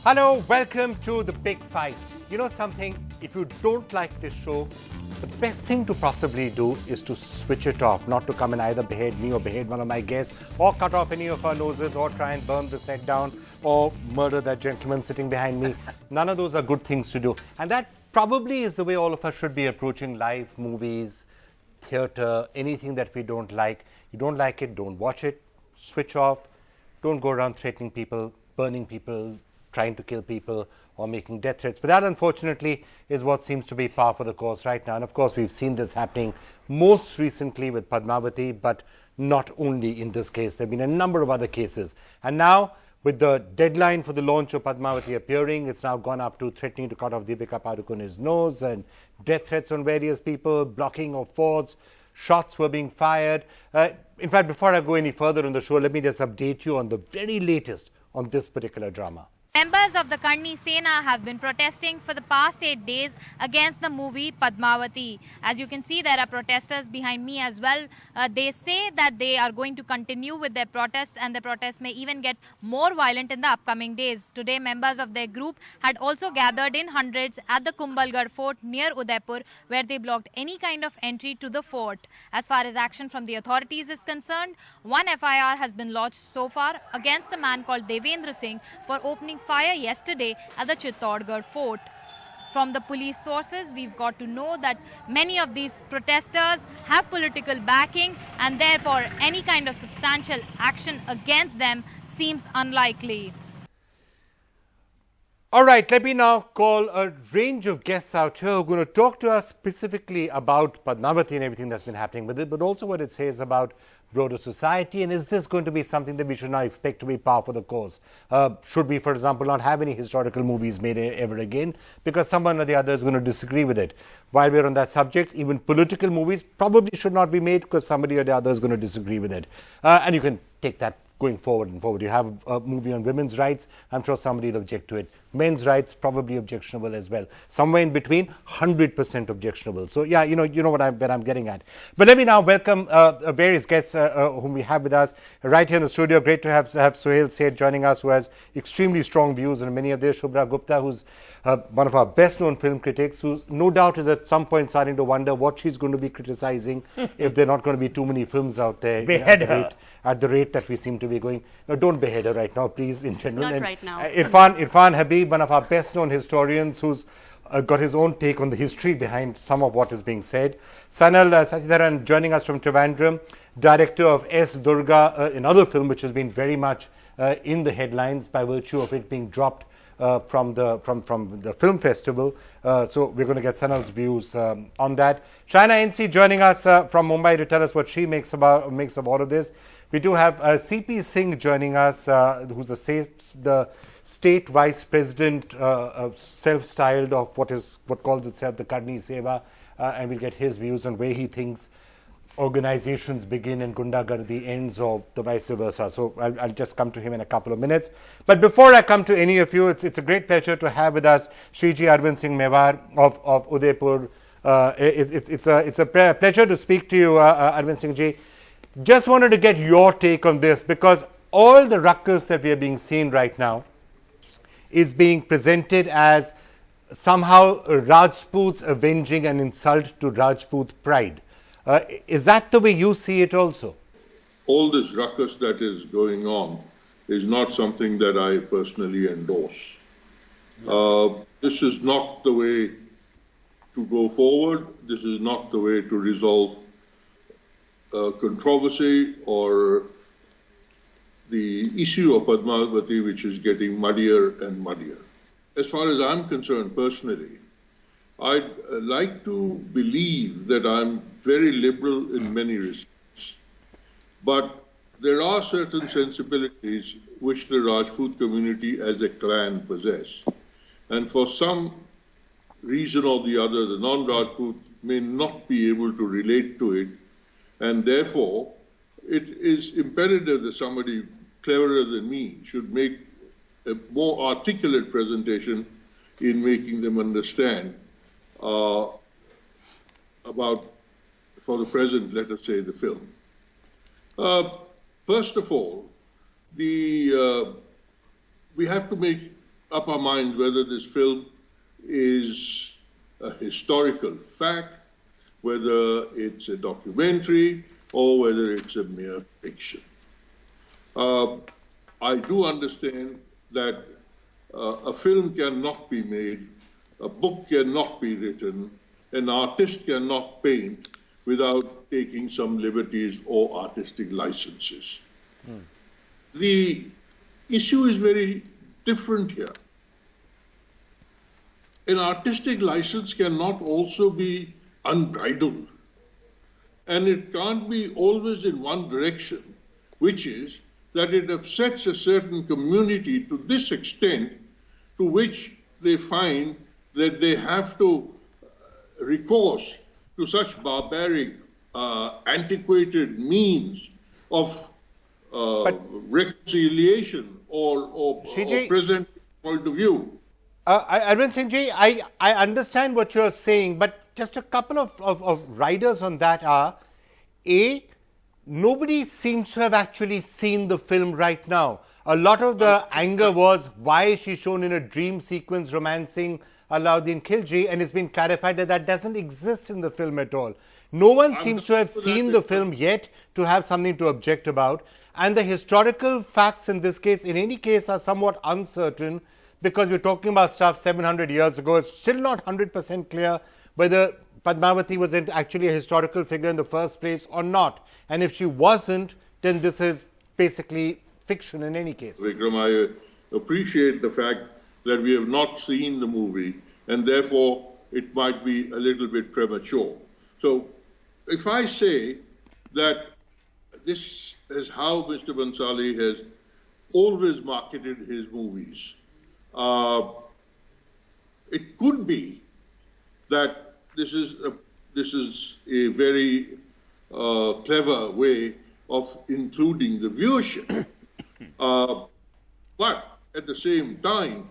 Hello, welcome to The Big Fight. You know something, if you don't like this show, the best thing to possibly do is to switch it off, not to come and either behead me or behead one of my guests, or cut off any of our noses, or try and burn the set down, or murder that gentleman sitting behind me. None of those are good things to do. And that probably is the way all of us should be approaching live movies, theatre, anything that we don't like. You don't like it, don't watch it, switch off, don't go around threatening people, burning people, trying to kill people, or making death threats. But that, unfortunately, is what seems to be par for the course right now. And of course, we've seen this happening most recently with Padmavati, but not only in this case. There have been a number of other cases. And now, with the deadline for the launch of Padmavati appearing, it's now gone up to threatening to cut off Deepika Padukone's nose, and death threats on various people, blocking of forts, shots were being fired. In fact, before I go any further on the show, let me just update you on the very latest on this particular drama. Members of the Karni Sena have been protesting for the past 8 days against the movie Padmavati. As you can see, there are protesters behind me as well. They say that they are going to continue with their protests, and the protests may even get more violent in the upcoming days. Today, members of their group had also gathered in hundreds at the Kumbhalgarh fort near Udaipur, where they blocked any kind of entry to the fort. As far as action from the authorities is concerned, one FIR has been lodged so far against a man called Devendra Singh for opening fire yesterday at the Chittorgarh fort. From the police sources, we've got to know that many of these protesters have political backing, and therefore any kind of substantial action against them seems unlikely. All right, let me now call a range of guests out here who are going to talk to us specifically about Padmavati and everything that's been happening with it, but also what it says about broader society, and is this going to be something that we should now expect to be par for the course? Should we, for example, not have any historical movies made ever again because someone or the other is going to disagree with it? While we're on that subject, even political movies probably should not be made because somebody or the other is going to disagree with it. And you can take that going forward and forward. You have a movie on women's rights, I'm sure somebody will object to it. Men's rights, probably objectionable as well. Somewhere in between, 100% objectionable. So yeah, you know what I'm getting at. But let me now welcome various guests whom we have with us right here in the studio. Great to have Suhail Seth joining us, who has extremely strong views on many of this. Shubhra Gupta, who's one of our best-known film critics, who no doubt is at some point starting to wonder what she's going to be criticizing if there are not going to be too many films out there. Behead her. At the rate that we seem to be going. No, don't behead her right now, please, in general. Not and right now. Irfan Habib, one of our best-known historians, who's got his own take on the history behind some of what is being said. Sanal Sasidharan joining us from Trivandrum, director of S. Durga, another film which has been very much in the headlines by virtue of it being dropped from the film festival. So we're going to get Sanal's views on that. Shaina NC joining us from Mumbai to tell us what she makes of all of this. We do have CP Singh joining us, who's the state vice president, self-styled of what calls itself the Karni Seva, and we'll get his views on where he thinks organizations begin and Gundagardi ends, or the vice versa. So I'll just come to him in a couple of minutes. But before I come to any of you, it's a great pleasure to have with us Shriji Arvind Singh Mewar of Udaipur. It's a pleasure to speak to you, Arvind Singh Ji. Just wanted to get your take on this, because all the ruckus that we are being seen right now is being presented as somehow Rajputs avenging an insult to Rajput pride. Is that the way you see it also? All this ruckus that is going on is not something that I personally endorse. This is not the way to go forward. This is not the way to resolve controversy or the issue of Padmavati, which is getting muddier and muddier. As far as I'm concerned personally, I'd like to believe that I'm very liberal in many respects, but there are certain sensibilities which the Rajput community as a clan possess. And for some reason or the other, the non-Rajput may not be able to relate to it, and therefore it is imperative that somebody cleverer than me should make a more articulate presentation in making them understand about, for the present, let us say, the film. First of all, we have to make up our minds whether this film is a historical fact, whether it's a documentary, or whether it's a mere fiction. I do understand that a film cannot be made, a book cannot be written, an artist cannot paint without taking some liberties or artistic licenses. The issue is very different here. An artistic license cannot also be unbridled. And it can't be always in one direction, which is that it upsets a certain community to this extent to which they find that they have to recourse to such barbaric, antiquated means of reconciliation or present point of view. Arvind Singh ji, I understand what you're saying, but just a couple of riders on that are, A, nobody seems to have actually seen the film right now. A lot of the anger was, why is she shown in a dream sequence romancing Alauddin Khilji, and it's been clarified that that doesn't exist in the film at all. No one seems to have seen the film yet to have something to object about, and the historical facts in this case, in any case, are somewhat uncertain because we're talking about stuff 700 years ago. It's still not 100% clear whether Padmavati was actually a historical figure in the first place or not. And if she wasn't, then this is basically fiction in any case. Vikram, I appreciate the fact that we have not seen the movie, and therefore it might be a little bit premature. So if I say that this is how Mr. Bhansali has always marketed his movies, it could be that this is a very clever way of including the viewership. But at the same time,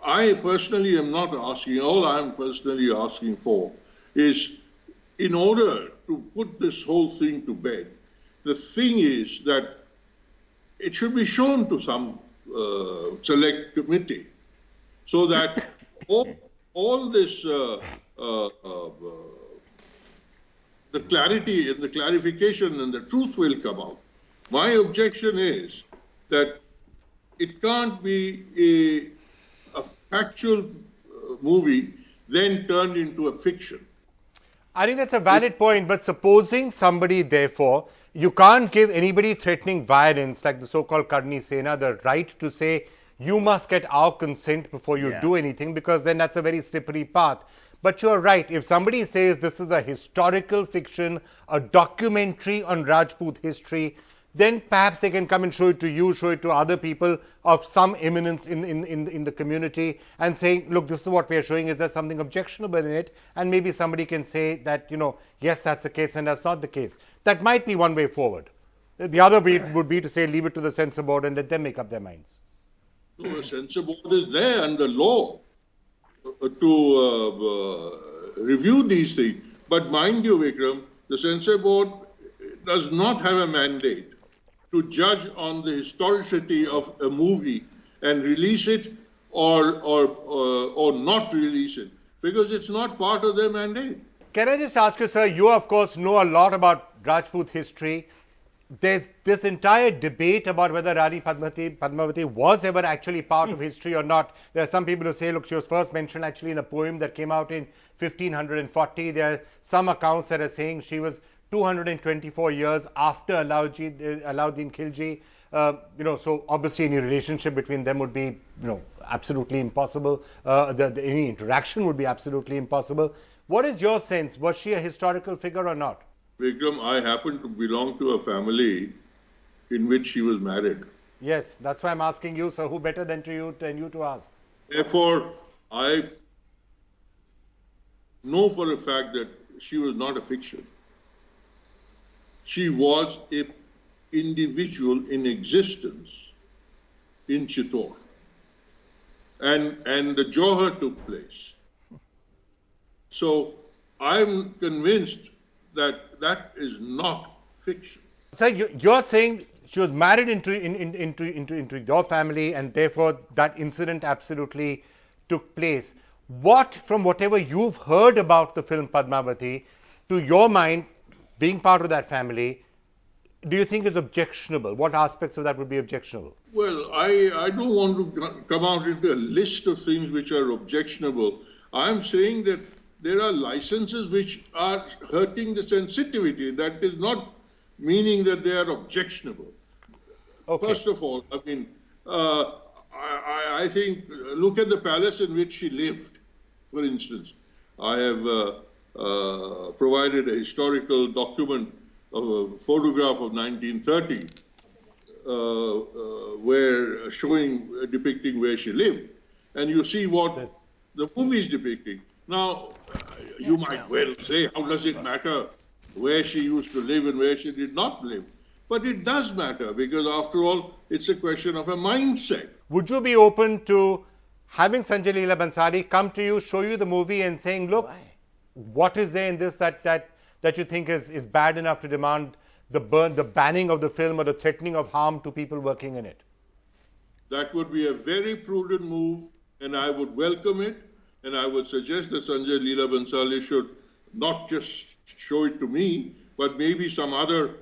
I personally am not asking, all I am personally asking for is, in order to put this whole thing to bed, the thing is that it should be shown to some select committee so that all this, the clarity and the clarification and the truth will come out. My objection is that it can't be a factual movie then turned into a fiction. I think that's a valid point, but supposing somebody, therefore, you can't give anybody threatening violence, like the so-called Karni Sena, the right to say, you must get our consent before you do anything, because then that's a very slippery path. But you're right, if somebody says this is a historical fiction, a documentary on Rajput history, then perhaps they can come and show it to you, show it to other people of some eminence in the community and saying, look, this is what we are showing. Is there something objectionable in it? And maybe somebody can say that, you know, yes, that's the case and that's not the case. That might be one way forward. The other way would be to say, leave it to the censor board and let them make up their minds. So the censor board is there under law to review these things. But mind you, Vikram, the censor board does not have a mandate to judge on the historicity of a movie and release it or not release it, because it's not part of their mandate. Can I just ask you, sir, you of course know a lot about Rajput history. There's this entire debate about whether Rani Padmavati was ever actually part of history or not. There are some people who say, look, she was first mentioned actually in a poem that came out in 1540. There are some accounts that are saying she was 224 years after Alauddin Khilji. So obviously any relationship between them would be, absolutely impossible. Any interaction would be absolutely impossible. What is your sense? Was she a historical figure or not? Vikram, I happen to belong to a family in which she was married. Yes, that's why I'm asking you, sir. Who better than you to ask? Therefore, I know for a fact that she was not a fiction. She was an individual in existence in Chittor. And the Johar took place. So I'm convinced that that is not fiction. So you're saying she was married into your family, and therefore that incident absolutely took place. What, from whatever you've heard about the film Padmavati, to your mind, being part of that family, do you think is objectionable? What aspects of that would be objectionable? Well, I don't want to come out into a list of things which are objectionable. I'm saying that there are licenses which are hurting the sensitivity. That is not meaning that they are objectionable. Okay. First of all, I mean, I think, look at the palace in which she lived, for instance. I have provided a historical document of a photograph of 1930 where depicting where she lived. And you see what the movie is depicting. Now, you might well say, how does it matter where she used to live and where she did not live? But it does matter, because after all, it's a question of a mindset. Would you be open to having Sanjay Leela Bhansali come to you, show you the movie and saying, look, what is there in this that you think is bad enough to demand the banning of the film or the threatening of harm to people working in it? That would be a very prudent move, and I would welcome it. And I would suggest that Sanjay Leela Bhansali should not just show it to me, but maybe some other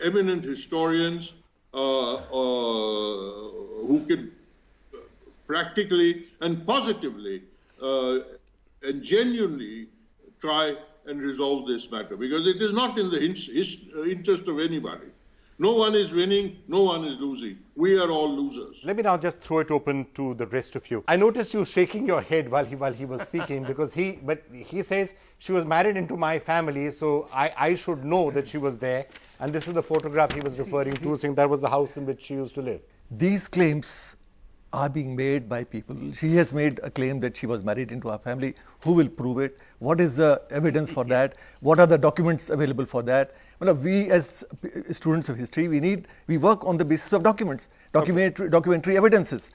eminent historians who can practically and positively and genuinely try and resolve this matter, because it is not in the interest of anybody. No one is winning, no one is losing. We are all losers. Let me now just throw it open to the rest of you. I noticed you shaking your head while he was speaking, because he says she was married into my family, so I should know that she was there. And this is the photograph he was referring to, saying that was the house in which she used to live. These claims are being made by people. She has made a claim that she was married into our family. Who will prove it? What is the evidence for that? What are the documents available for that? Well, we as students of history, we work on the basis of documents, documentary evidences,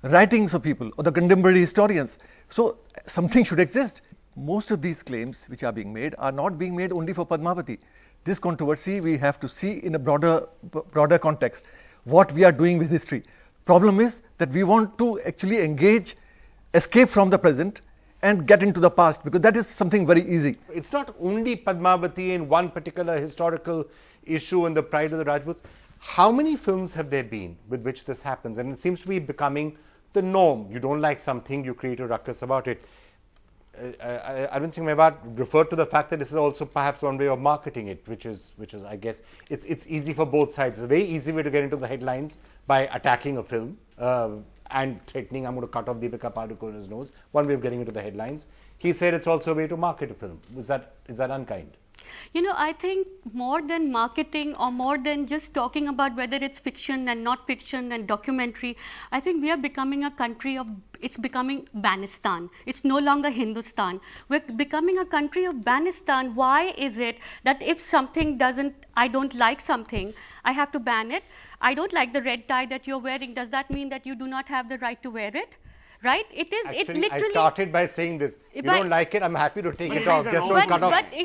writings of people or the contemporary historians. So something should exist. Most of these claims which are being made are not being made only for Padmavati. This controversy we have to see in a broader context. What we are doing with history. Problem is that we want to actually escape from the present and get into the past, because that is something very easy. It's not only Padmavati in one particular historical issue in the Pride of the Rajputs. How many films have there been with which this happens? And it seems to be becoming the norm. You don't like something, you create a ruckus about it. Arvind Singh Mewat referred to the fact that this is also perhaps one way of marketing it, which is I guess, it's easy for both sides. It's a very easy way to get into the headlines by attacking a film and threatening, I'm going to cut off Deepika Padukone's nose. One way of getting into the headlines. He said it's also a way to market a film. Is that unkind? You know, I think more than marketing or more than just talking about whether it's fiction and not fiction and documentary, I think we are becoming a country of, it's becoming Banistan. It's no longer Hindustan. We're becoming a country of Banistan. Why is it that if something I don't like something, I have to ban it? I don't like the red tie that you're wearing. Does that mean that you do not have the right to wear it? Right? It is. Actually, it literally. I started by saying this. You don't like it, I'm happy to take it off. Just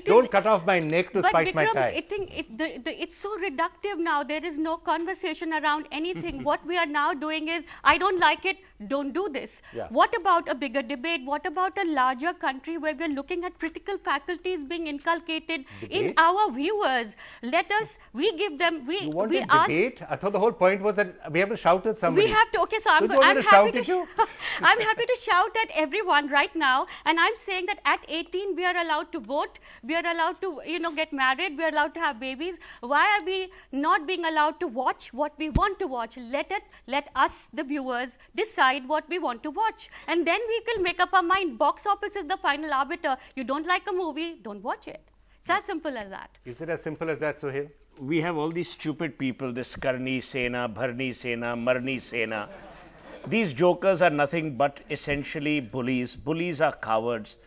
don't cut off my neck to spite my tie. I think it's so reductive now. There is no conversation around anything. What we are now doing is, I don't like it, don't do this. Yeah. What about a bigger debate? What about a larger country where we're looking at critical faculties being inculcated in our viewers? We give them, You want a debate? I thought the whole point was that we have to shout at somebody. We have to, okay, so I'm happy to I'm happy to shout at everyone right now, and I'm saying that at 18 we are allowed to vote, we are allowed to get married, we are allowed to have babies. Why are we not being allowed to watch what we want to watch? Let us, the viewers, decide what we want to watch, and then we will make up our mind. Box office is the final arbiter. You don't like a movie, don't watch it. It's as simple as that. Is it as simple as that, Sohail? We have all these stupid people, this Karni Sena, Bharni Sena, Marni Sena. These jokers are nothing but essentially bullies. Bullies are cowards.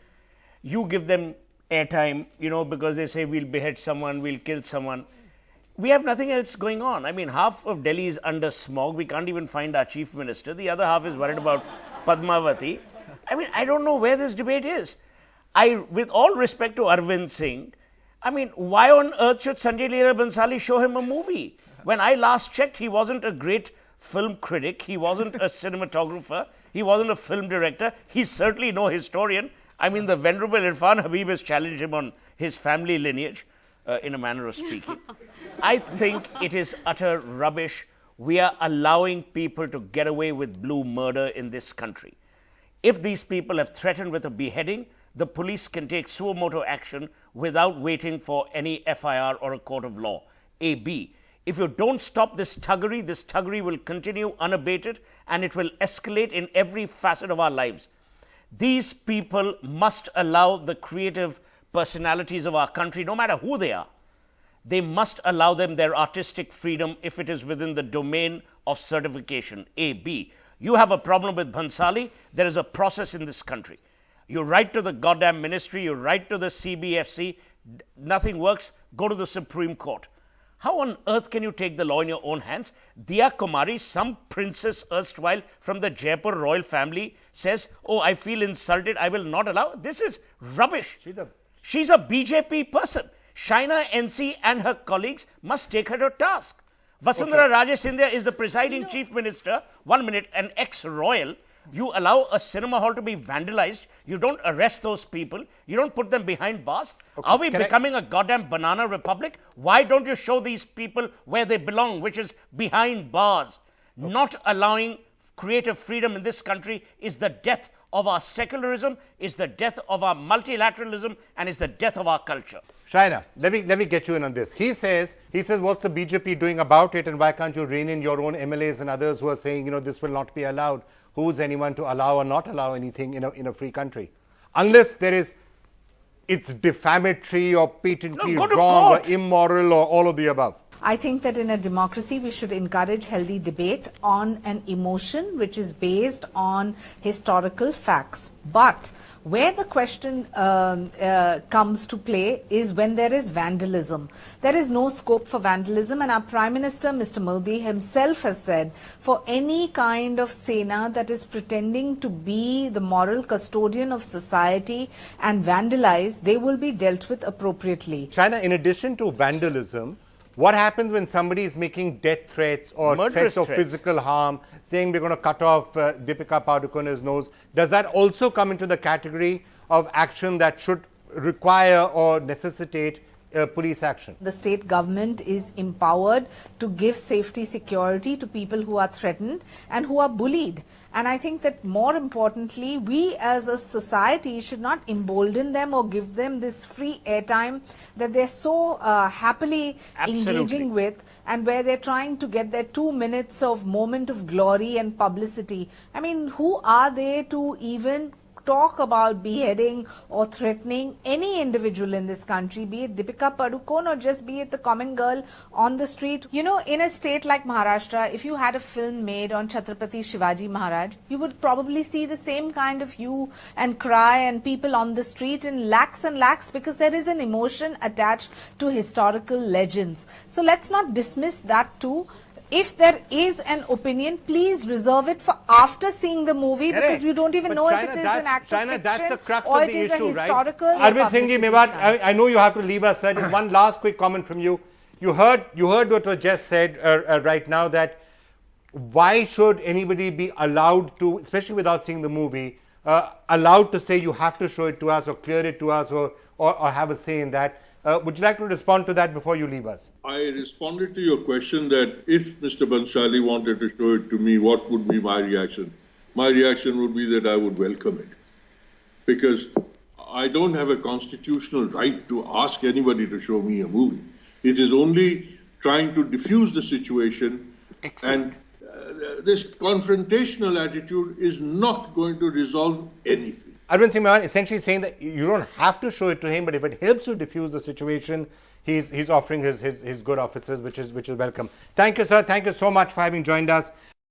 You give them airtime, because they say we'll behead someone, we'll kill someone. We have nothing else going on. I mean, half of Delhi is under smog. We can't even find our chief minister. The other half is worried about Padmavati. I mean, I don't know where this debate is. With all respect to Arvind Singh, I mean, why on earth should Sanjay Leela Bhansali show him a movie? When I last checked, he wasn't a great film critic. He wasn't a cinematographer. He wasn't a film director. He's certainly no historian. I mean, the Venerable Irfan Habib has challenged him on his family lineage, in a manner of speaking. I think it is utter rubbish. We are allowing people to get away with blue murder in this country. If these people have threatened with a beheading, the police can take suo motu action without waiting for any FIR or a court of law. A. B. If you don't stop this thuggery will continue unabated and it will escalate in every facet of our lives. These people must allow the creative personalities of our country, no matter who they are, they must allow them their artistic freedom if it is within the domain of certification. A. B. You have a problem with Bhansali, there is a process in this country. You write to the goddamn ministry, you write to the CBFC, nothing works, go to the Supreme Court. How on earth can you take the law in your own hands? Diya Kumari, some princess erstwhile from the Jaipur royal family, says, oh, I feel insulted, I will not allow. This is rubbish. She's a BJP person. Shaina NC and her colleagues must take her to task. Vasundhara Raje Scindia is the presiding chief minister, 1 minute, an ex-royal. You allow a cinema hall to be vandalized. You don't arrest those people. You don't put them behind bars. Are we becoming a goddamn banana republic? Why don't you show these people where they belong, which is behind bars? Not allowing creative freedom in this country is the death of our secularism, is the death of our multilateralism, and is the death of our culture. Shaina, let me get you in on this. He says, what's the BJP doing about it, and why can't you rein in your own MLAs and others who are saying, this will not be allowed? Who's anyone to allow or not allow anything in a free country? Unless it's defamatory or patently wrong or immoral or all of the above. I think that in a democracy, we should encourage healthy debate on an emotion which is based on historical facts. But where the question comes to play is when there is vandalism. There is no scope for vandalism, and our Prime Minister, Mr. Modi, himself has said for any kind of Sena that is pretending to be the moral custodian of society and vandalize, they will be dealt with appropriately. Shaina, in addition to vandalism, what happens when somebody is making death threats or threats of physical harm, saying we're going to cut off Deepika Padukone's nose? Does that also come into the category of action that should require or necessitate police action? The state government is empowered to give safety security to people who are threatened and who are bullied. And I think that more importantly, we as a society should not embolden them or give them this free airtime that they're so happily engaging with, and where they're trying to get their 2 minutes of moment of glory and publicity. I mean, who are they to even talk about beheading or threatening any individual in this country, be it Deepika Padukone or just be it the common girl on the street? In a state like Maharashtra, if you had a film made on Chhatrapati Shivaji Maharaj, you would probably see the same kind of hue and cry and people on the street in lakhs and lakhs, because there is an emotion attached to historical legends. So let's not dismiss that too. If there is an opinion, please reserve it for after seeing the movie, because we don't even know if it is an act of fiction that's the crux or of the it is issue, a historical. Right? Arvind Singhi Mewat, I know you have to leave us, sir. Just one last quick comment from you. You heard what was just said right now, that why should anybody be allowed to, especially without seeing the movie, allowed to say you have to show it to us or clear it to us or have a say in that? Would you like to respond to that before you leave us? I responded to your question that if Mr. Bhansali wanted to show it to me, what would be my reaction? My reaction would be that I would welcome it. Because I don't have a constitutional right to ask anybody to show me a movie. It is only trying to diffuse the situation. Excellent. And this confrontational attitude is not going to resolve anything. Arvind Singh Mewat essentially saying that you don't have to show it to him, but if it helps you diffuse the situation, he's offering his good offices, which is welcome. Thank you, sir. Thank you so much for having joined us.